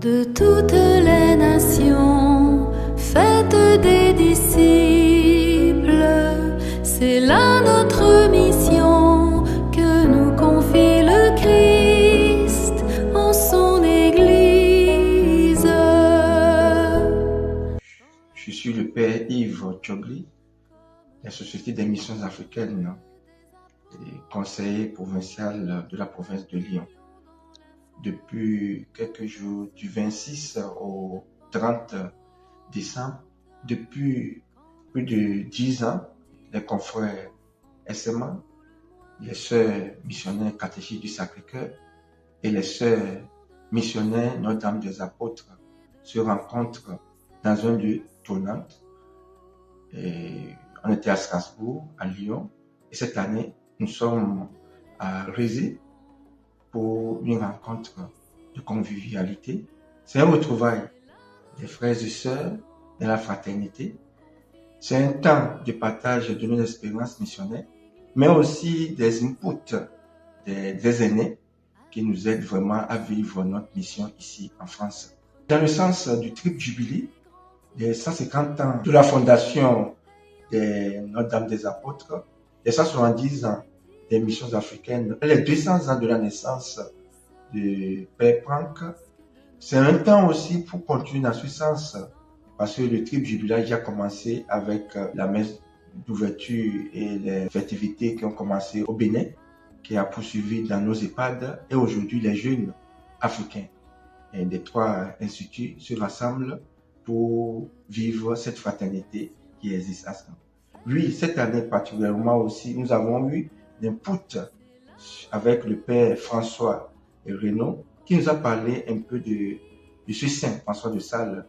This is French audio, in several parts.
De toutes les nations, faites des disciples, c'est là notre mission que nous confie le Christ en son Église. Je suis le père Yves Tchogli, la Société des missions africaines et conseiller provincial de la province de Lyon. Depuis quelques jours, du 26 au 30 décembre, depuis plus de 10 ans, les confrères SMA, les sœurs missionnaires catéchistes du Sacré-Cœur et les sœurs missionnaires Notre-Dame des Apôtres se rencontrent dans un lieu tournant. Et on était à Strasbourg, à Lyon, et cette année, nous sommes à Rézé pour une rencontre de convivialité. C'est un retrouvail des frères et sœurs de la fraternité. C'est un temps de partage de nos expériences missionnaires, mais aussi des inputs des aînés qui nous aident vraiment à vivre notre mission ici en France. Dans le sens du triple jubilé, des 150 ans de la fondation de Notre-Dame des Apôtres, les 170 ans des missions africaines, les 200 ans de la naissance de Père Franck, c'est un temps aussi pour continuer dans ce sens, parce que le triple jubilé a commencé avec la messe d'ouverture et les festivités qui ont commencé au Bénin, qui a poursuivi dans nos EHPAD, et aujourd'hui les jeunes africains et des trois instituts se rassemblent pour vivre cette fraternité qui existe à ce moment. Oui, cette année particulièrement aussi, nous avons eu l'input avec le père François Renaud, qui nous a parlé un peu de ce saint François de Sales,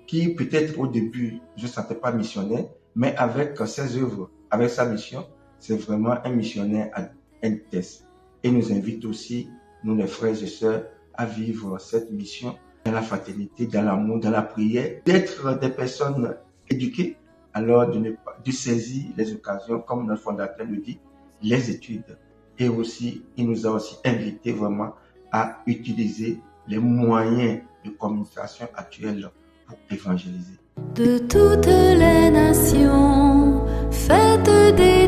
qui peut-être au début ne se sentait pas missionnaire, mais avec ses œuvres, avec sa mission, c'est vraiment un missionnaire à NTS. Et nous invite aussi, nous les frères et sœurs, à vivre cette mission dans la fraternité, dans l'amour, dans la prière, d'être des personnes éduquées, alors de saisir les occasions, comme notre fondateur le dit, les études. Et aussi, il nous a aussi invité vraiment à utiliser les moyens de communication actuels pour évangéliser. De toutes les nations, faites des